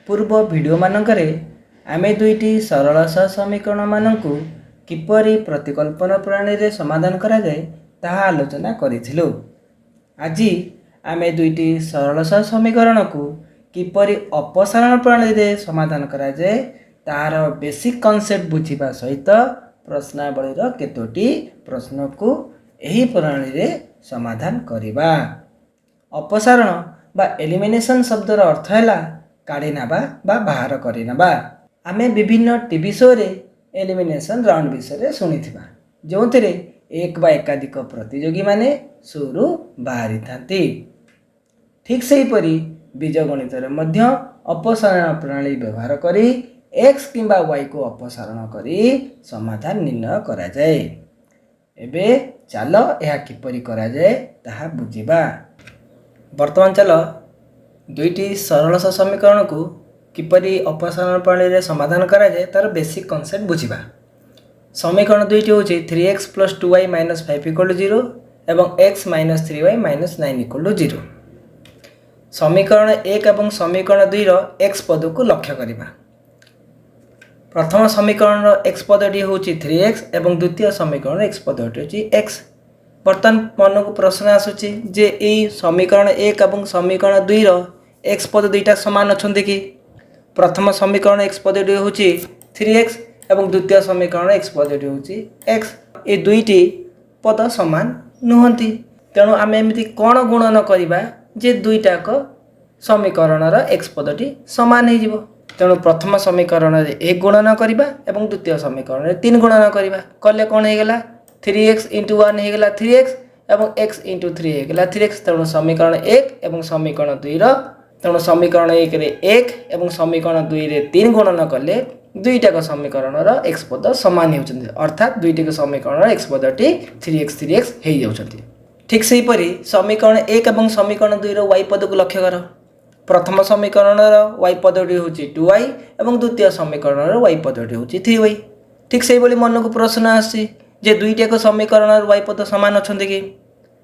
पूर्व भिडियो मानकरे आमे दुईटी सरल सह समीकरण मानकु किपरि प्रतिकल्पन प्रणाली रे समाधान करा जाए ताहा आलोचना करिथिलु। आज आमे दुईटी सरल सह समीकरण को किपरि अपसारण प्रणाली रे समाधान करा जाए तार बेसिक कॉन्सेप्ट बुझिबा सहित प्रश्नावली रो केतोटी प्रश्न को एही प्रणाली रे समाधान करिबा। अपसारण बा एलिमिनेशन शब्दर अर्थ है काढ़ी नबा बा बाहर करि नबा। आमे विभिन्न टीवी शो रे एलिमिनेशन राउंड विषय शुणी जो एक बा एकाधिक प्रतियोगी माने शोरु बाहरी थांती। ठीक सेहीपरि बीजगणित मध्य अपसारण प्रणाली व्यवहार करी एक्स किंबा वाई को अपसारण करी समाधान निर्णय करा जाए। एबे चलो यह किपरि करा जाए ताहा बुझिबा। वर्तमान चलो दुईटी सरल सह समीकरण को किपरि अपसारण प्रणाली रे समाधान करा जाए तार बेसिक कॉन्सेप्ट बुझिबा। समीकरण दुईटी होची 3x + 2y - 5 = 0 एवं x - 3y - 9 = 0। समीकरण 1 एवं समीकरण 2 रो x पद को लक्ष्य करिबा। प्रथम समीकरण रो x पदटी होची 3x एवं द्वितीय समीकरण x पदटी होची x। बर्तमान मन को प्रश्न आसुची जे ए समीकरण 1 एवं समीकरण 2 रो x पद दुईटा समान अछंती कि। प्रथम समीकरण x पदटी होची 3x एवं द्वितीय समीकरण x पदटी होची x। ए दुईटी पद समान नुहंती, तेणु आमे एमिति कोन गुणन करिबा जे दुईटाक समीकरण रो x पदटी समान हे जिवो। तेणु प्रथम समीकरण रे 1 गुणन करिबा एवं द्वितीय समीकरण रे 3 गुणन करिबा। कले कोन हे गेला 3x * 1 हे गेला 3x एवं x * 3 हे गेला 3x। तेणु समीकरण 1 एवं समीकरण 2 रो तेणु समीकरण 1 रे 1 एवं समीकरण 2 रे 3 गुणन कले दुईटाक समीकरण रो x पद समान हेउछन्ती, अर्थात दुईटाक समीकरण रो x पदटी 3x हे जाउछन्ती। ठीक सेही परि समीकरण 1 एवं समीकरण 2 रो y पद को लक्ष्य कर। प्रथम समीकरण रो y पदटी होची 2y एवं द्वितीय समीकरण रो y पदटी होची 3y। ठीक सेही बोली मन को प्रश्न आसी जे दुईटाक समीकरण रो y पद समान अछन्ती कि।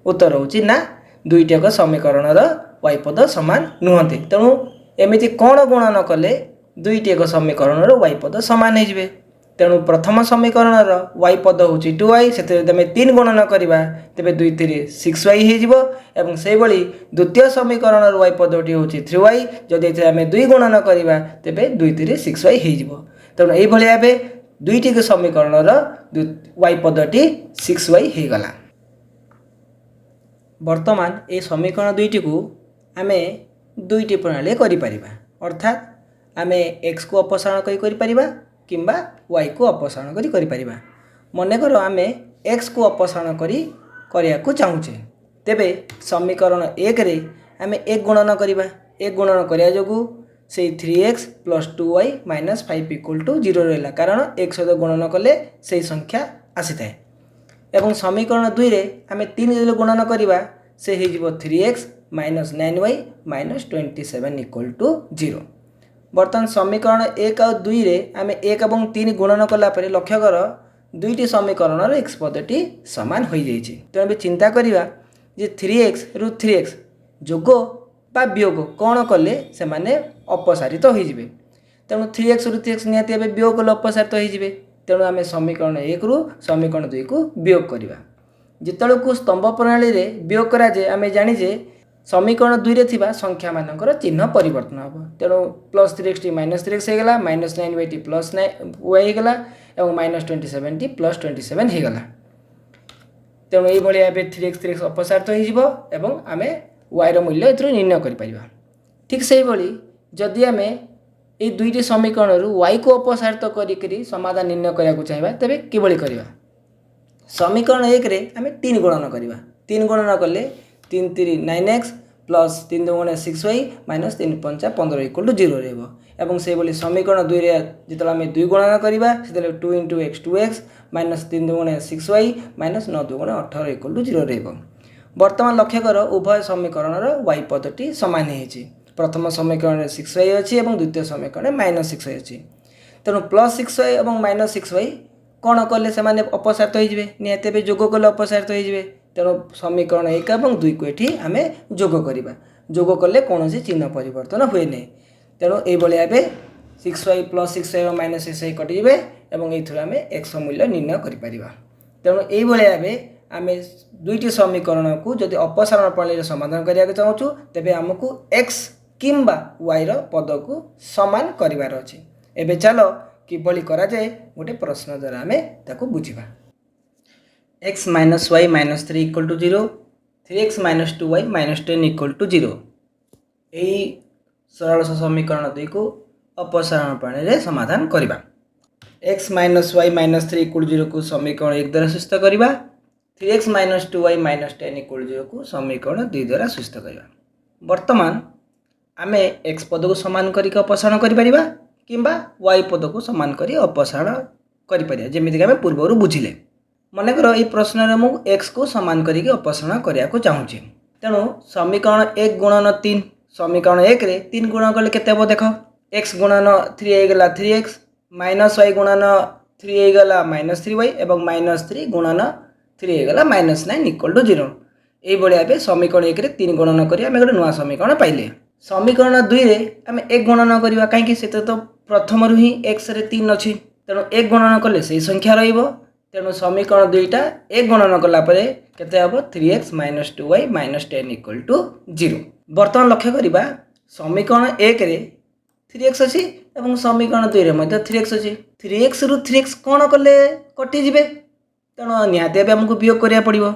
उत्तर होची ना, दुईटाक समीकरण रो y पद समान नुहंती। तेणु एमिति कोन गुणन कले दुईटाक समीकरण रो y पद समान हे जिवे। तेणु प्रथम समीकरण रो y पद होची 2y, सेते तमे 3 गुणन करिबा तबे 2 3 6y हे जिवो एवं सेही बोली द्वितीय समीकरण रो y पदटी होची 3y, जदि एते हमें 2 गुणन करिबा तबे 2 3 6y हे जिवो। तेणु एई भली भाबे दुईटी के समीकरण रो y पदटी 6y हे गला। वर्तमान ए समीकरण दुईटी को आमे दुईटी प्रणाली करि परिबा, अर्थात आमे x को अपसारण करि परिबा किंबा y को अपसारण करि परिबा। मने करो आमे x को अपसारण करिया को चाहूचे, तेबे समीकरण 1 रे आमे 1 गुणन करिबा। 1 गुणन करिया जोगु से 3x + 2y - 5 = 0 रहला, कारण x सहित गुणन कले से संख्या आसी थाए। एवं समीकरण 2 रे आमे 3 जले गुणन करिबा से हे जिवो 3x - 9y - 27 = 0। बर्तमान समीकरण 1 और 2 रे आमे 1 एवं 3 गुणन कला परे लक्ष्य कर दुईटी समीकरण रो x पदटी समान होई जाईछि। तेणु बे चिंता करिबा जे 3x रु 3x जोग बा वियोग कोन कले से माने अपसारित होई जिवे। तेणु 3x रु 3x नियाते एबे वियोग कले अपसारित होई जिवे। तेणु आमे समीकरण 1 रु समीकरण 2 को वियोग करिबा। जेतळे को स्तंभ प्रणाली रे वियोग करा जे आमे जानि जे समीकरण 2 रे थिबा संख्या मानकर चिन्ह परिवर्तन हो। तेणु +3x - 3x हे गेला, -9y +9y हे गेला एवं -27 +27 हे गेला। तेणु एई भली भाबे 3x अपसारित होई जिवो एवं आमे y रो मूल्य एथरो निर्णय करि परिबा। ठीक सेही भली जदि आमे ए दुईटी समीकरण रु y को अपसारित करी समाधान निर्णय करिया को चाहिबा तबे किबळी करिबा। समीकरण 1 रे आमे 3 गुणन करिबा। 3 गुणन कले 3 3 9x + 3 2 6y - 3 5 15 = 0 रहबो। एवं से बोली समीकरण 2 रे जेतला आमे 2 गुणन करिबा सेतले 2 * x 2x - 3 2 6y - 9 2 18 = 0 रहबो। वर्तमान लक्ष्य कर उभय समीकरण रो y पदटी समान हेछि। प्रथम समीकरण रे 6y अछि एवं द्वितीय समीकरण रे -6y अछि। तेणु +6y एवं -6y कोन कले से माने अपसारित होई जिवे, नियाते बे जोग कले अपसारित होई जिवे। तेणु समीकरण 1 एवं 2 को एठी आमे जोग करिबा। जोग कले कोनोसी चिन्ह परिवर्तन हुए नै। तेणु ये भाई 6y plus 6y minus 6y कटिजे और ये आम x मूल्य निर्णय कर। तेणु ये भाई आम दुईटी समीकरण को जदि अपसारण प्रणाली समाधान करने चाहूँ तेज आमको x किंबा y पद को सामान करार अच्छे। एबे चलो किभली करा जाए गोटे प्रश्न द्वारा आम ताको बुझा। x minus y minus 3 equal to 0, 3x minus 2y minus 10 equal to 0। यही सरल समीकरण दुई को अपसारण प्रणाली समाधान करवा। x minus y minus 3 equal 0 को समीकरण 1 द्वारा सुस्थ करवा। 3x minus 2y minus 10 equal 0 को समीकरण 2 द्वारा सुस्थ करवा। वर्तमान आम x पद को सामान करके अपसारण करिपरिबा किंबा y पद को सामान करी अपसारण करिपरिबा। जेमिति आम पूर्व बुझिले मनकर ये प्रश्न में मुझे x को सामान करके अपसारण करने को चाहूँगी। तेणु समीकरण 1 गुणन 3 समीकरण 1 रे 3 गुणन कले केते हम देख x गुणन 3 होगला 3x माइनस y गुणन 3 होगला माइनस 3y और माइनस 3 गुणन 3 होगला माइनस 9 इक्वल टू 0। ये भाई समीकरण 1 रे 3 गुणन कर गोटे नुआ समीकरण पाइले। समीकरण 2 रे आम 1 गुणन करवा कहीं से तो प्रथम ही x रे 3 अच्छी तेणु 1 गुणन कले से संख्या रही। तेणु समीकरण 2टा 1 गुणन कलापर केते हम 3x minus 2y minus 10 equal to 0। बर्तमान लक्ष्य करवा समीकरण 1 रे 3x अच्छी और समीकरण 2 रे 3x अच्छी। 3x रु 3x कौन कले कटिजे तेणु निहाती आमको वियोग करा पड़ो।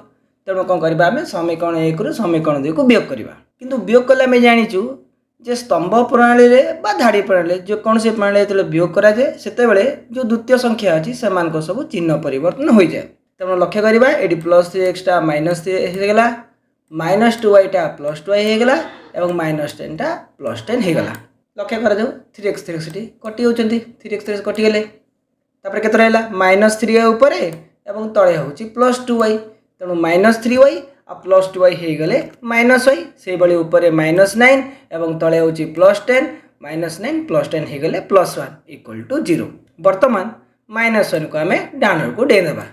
तेणु कौन करवा आम समीकरण 1 रु समीकरण 2 को वियोग करवा। किंतु वियोग कले आम जाचु जे स्तंभ प्रणाली रे बा धाड़ी प्रणाली जो कौन से प्रणाली जो वियोग कराए से जो द्वितीय संख्या अच्छी से सब चिन्ह परिवर्तन हो जाए। तेणु लक्ष्य करवा ये प्लस 3x टा माइनस 3 होगला माइनस 2y टा प्लस 2y होगला और माइनस 10 टा प्लस 10 होगला। लक्ष्य कर 3x 3x कटि होती 3x 3x कटिगले के रहा माइनस 3y उपर और तले हूँ प्लस 2y। तेणु माइनस 3y आ प्लस 2y होगले माइनस y से भाई ऊपर माइनस 9 और तले हूँ प्लस 10 माइनस 9 प्लस 10 होगले प्लस 1 इक्वल टू 0। वर्तमान माइनस 1 को आम डाण को डेदेबा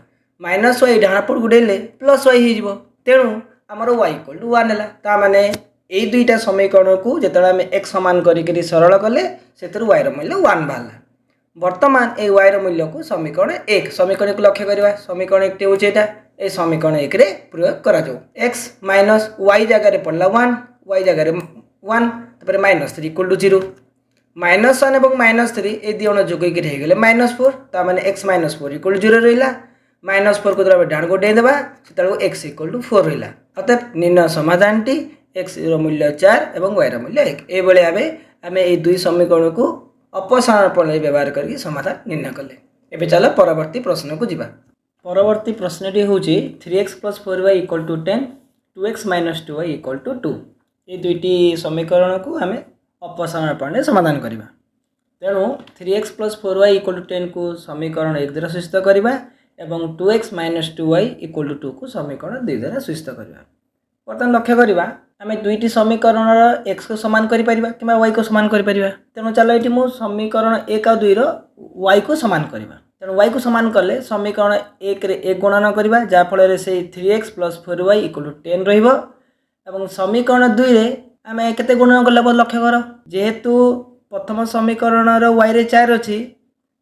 माइनस y डाण पट को डेले प्लस y हो तेणु आमर y इक्वल टू 1 है। ताने यही दुईटा समीकरण को जिते आम x सामान करी सरल कले से y मूल्य 1 बाहर। वर्तमान ये y मूल्य को समीकरण 1 समीकरण को लक्ष्य करवा। समीकरण 1 हूँ यहाँ ये समीकरण 1 रे प्रयोग करा x माइनस y जगह पड़ला 1 y जगह 1 तापर माइनस 3 इक्वल टू 0 माइनस 1 और माइनस 3 ये दिवन जोगेक होगले माइनस 4 ताने x माइनस 4 इक्वल टू 0 रहा माइनस 4 को द्वारा डाण को डेदेबा से x इक्वल टू 4 रहा। अतएव निर्णय समाधान टी x मूल्य 4 और y मूल्य 1। ये भाई आम ये दुई समीकरण को अपसारण प्रणाली व्यवहार करके समाधान निर्णय कले। एबे चलो परवर्ती प्रश्न को जीवा। परवर्ती प्रश्नटी हूँ 3x plus 4y equal to 10 2x minus 2y equal to 2। ये दुईटी समीकरण को आम अपसारण प्रणाली समाधान करवा। तेणु 3x plus 4y equal to 10 को समीकरण 1 द्वारा सुस्थ करवा और 2x minus 2y equal to 2 को समीकरण 2 द्वारा सुस्थ करवा। बर्तमान लक्ष्य करवा आम दुईटी समीकरण x को सामान करि y को सामान करि। तेणु चलो ये मुझे समीकरण 1 और 2 y को सामान करवा। तेणु y को सामान कले समीकरण 1 रे 1 गुणन करवा जहाँफल से 3x plus 4y equal to 10 रही। समीकरण 2 रे आम केते गुणन कले लक्ष्य कर जेहेतु प्रथम समीकरण y रे 4 अच्छी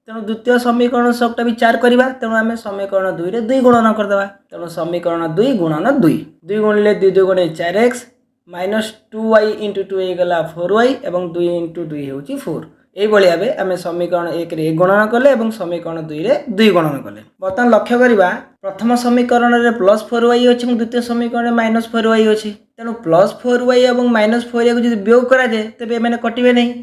तेणु द्वितीय समीकरण सबटा भी 4 करवा। तेणु आम समीकरण 2 रे 2 गुणन करदे। तेणु समीकरण 2 गुणन 2 2 गुणिले 2 2 गुणे 4x minus 2y into 2 होगला 4y और 2 इंटू 2 हूँ 4। यही भाई आम समीकरण 1 रे 1 गुणन कले और समीकरण 2 रे 2 गुणन कले। बर्तमान लक्ष्य करवा प्रथम समीकरण में प्लस 4y अच्छी और द्वितीय समीकरण में माइनस 4y अच्छी। तेणु प्लस 4y और माइनस 4y को जो वियोग कराए तेज एम कटे नहीं।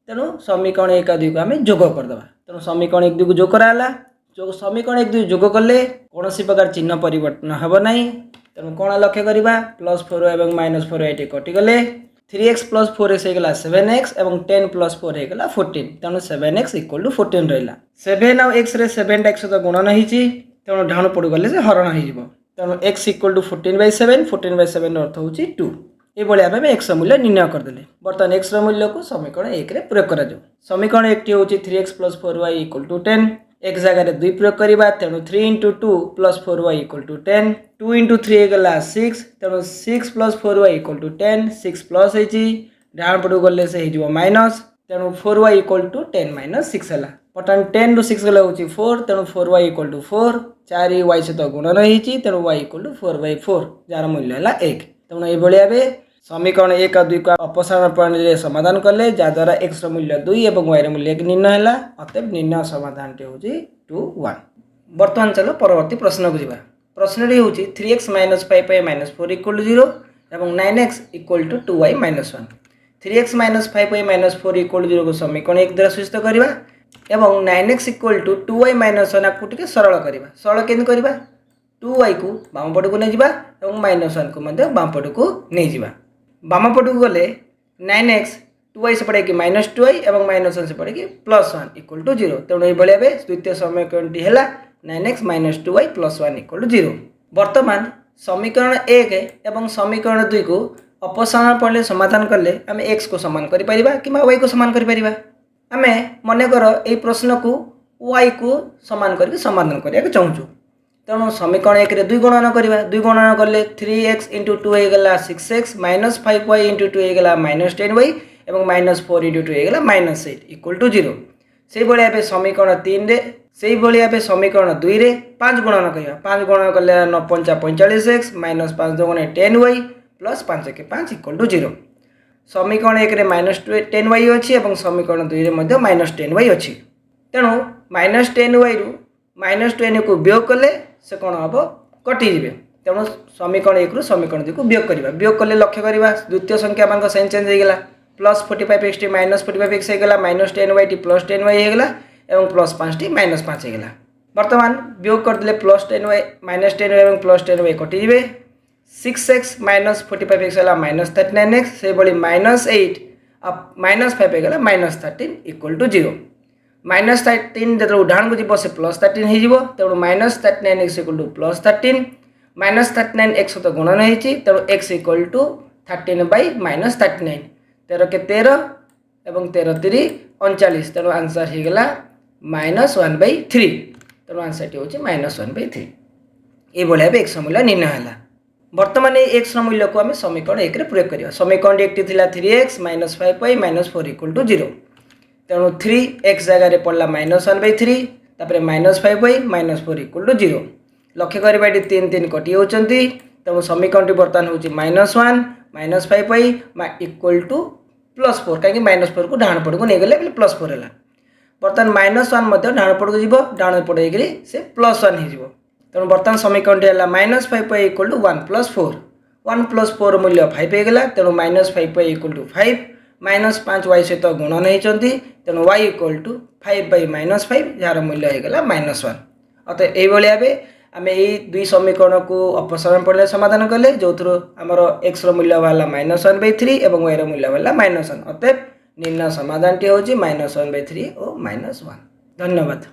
तेणु समीकरण 1 और 2 को आम जोग करदे। तेणु समीकरण 1 2 को जोग कराला जो समीकरण 1 2 जोग कले कौन प्रकार चिन्ह परिवर्तन हम ना। तेणु कौन लक्ष्य करवा प्लस 4y और minus 4y कटिगले 3x plus 4x होगला 7x और 10 प्लस 4 होगला 14। तेणु 7x इक्वल टू 14 रहा। 7 और x रे 7 टा सहित गुणन होती तेणु ढाण पड़ गले से हरण हो। तेणु x इक्वल टू 14/7 14/7 अर्थ हूँ 2। ये भाई भाव x मूल्य निर्णय करदे। बर्तमान x मूल्य को समीकरण 1 रे प्रयोग करा। समीकरण 1 हूँ 3x plus 4y equal to 10 x जगह 2 प्रयोग करवा। तेणु 3 into 2 plus 4y equal to 10 2 into 3 होगला 6 तेणु 6 plus 4y equal to 10 6 plus होती डाण पटू गले से हो माइनस तेणु 4y इक्वल टू 10 माइनस 6 है। बर्तमान 10 रु 6 गला हूँ 4 तेणु 4y इक्वल टू 4 4 y सहित गुणन होती तेणु y इक्वल टू 4/4 जार मूल्य है 1। तेणु ये भाव समीकरण 1 और 2 को अपसारण प्रणाली समाधान कले जहाद्वारा x मूल्य 2 और y मूल्य 1 निर्णय है। अतएव निर्णय समाधान टी हूँ 2 1। बर्तमान चलो परवर्ती प्रश्न को जावा। प्रश्न हूँ 3x minus 5y minus 4 equal to 0 और 9x equal to 2y minus 1। 3x minus 5y minus 4 equal to 0 को समीकरण 1 द्वारा सूचित करवा एवं 9x equal to 2y minus 1 आपको टे सरल करवा। सरल केमती करवा 2y को बाम पट को नहीं जावा और माइनस 1 को बाम पट को नहीं जावा। बाम पट को गले 9x 2y से पड़े कि माइनस 2y और माइनस 1 से पड़े कि प्लस 1 इक्वल टू 0। तेणु ये द्वितीय समीकरण टी है 9x minus 2y plus 1 equal to 0। बर्तमान समीकरण 1 एवं समीकरण 2 को अपसारण प्रणाली समाधान कले आम x को समान करि परिबा कि y को समान करि परिबा। आमे मनेकर ए प्रश्न को y को समान करके समाधान करिया चाहूँ। तेणु समीकरण 1 रे 2 गणना करवा 2 गणना कले 3x इंटू 2 होगा 6x माइनस 5y इंटू 2 होगा माइनस 10y और माइनस 4 इंटू 2 होगा माइनस 8 इक्वल टू 0। से भाई समीकरण 3 रे से भाई समीकरण 2 रे 5 गणना करवा 5 गणना कले 9 5 45x माइनस 5 2 10y प्लस 5 के 5 इक्वल टू 0। समीकरण 1 रे माइनस 10y अच्छी और समीकरण 2 रे माइनस 10y अच्छी। तेणु माइनस 10y रु माइनस 10 को वियोग कले से कौन हम कटिजे। तेणु समीकरण 1 रु समीकरण 2 को वियोग करवा वियोग कले लक्ष्य करवा द्वितीय संख्या मान साइन चेंज होगा plus 45x T minus 45x होगा minus 10y T plus 10y होगा और प्लस 5 टी माइनस 5 होगा। बर्तमान वियोग करदे प्लस 10y माइनस 10y और plus 10y कटिजे 6x minus 45x है माइनस 39x से भाई माइनस 8 माइनस 5 होगा माइनस 13 इक्वल टू 0। माइनस 13 जो उदाहरण को जीव से प्लस 13 हो तेणु minus 39x equal to plus 13 minus 39x तो गुणन होती तेणु x equal to 13 by minus 39 13 के 13 और 13 3 39 तेणु आंसर होगा माइनस 1/3 तेणु आंसर टी हूँ माइनस 1/3। ये भाया x मूल्य निर्णय है। बर्तमान x मूल्य को आम समीकरण 1 रे प्रयोग करवा। समीकरण 1 टी 3x minus 5y minus 4 equal to 0 तेणु 3x जगह पड़ा माइनस 1/3 तापर minus 5y minus 4 equal to 0। लक्ष्य करवा ये 3 3 कटि होती तेणु समीकरण टी बर्तमान हूँ minus 1 minus 5y equal to plus 4 कहीं माइनस 4 को डाण पट को नहीं गले प्लस 4 है। बर्तमान माइनस 1 डाण पट को जीव डाण पट होकर से प्लस 1 हो तेणु बर्तमान समीकरण टी है minus 5y equal to 1 plus 4 1 plus 4 मूल्य 5 होगा तेणु minus 5y equal to 5 minus 5y सहित गुणन होती तेणु y equal to 5 by minus 5 जार मूल्य होगा माइनस 1। अतः ये आम यही 2 समीकरण को अपसारण प्रणाली समाधान कले जो थ्रू आमर x मूल्य बाहर माइनस 1/3 और y मूल्य बाहर माइनस 1। अतएव निर्णय समाधान टी हूँ माइनस 1/3 और माइनस 1। धन्यवाद।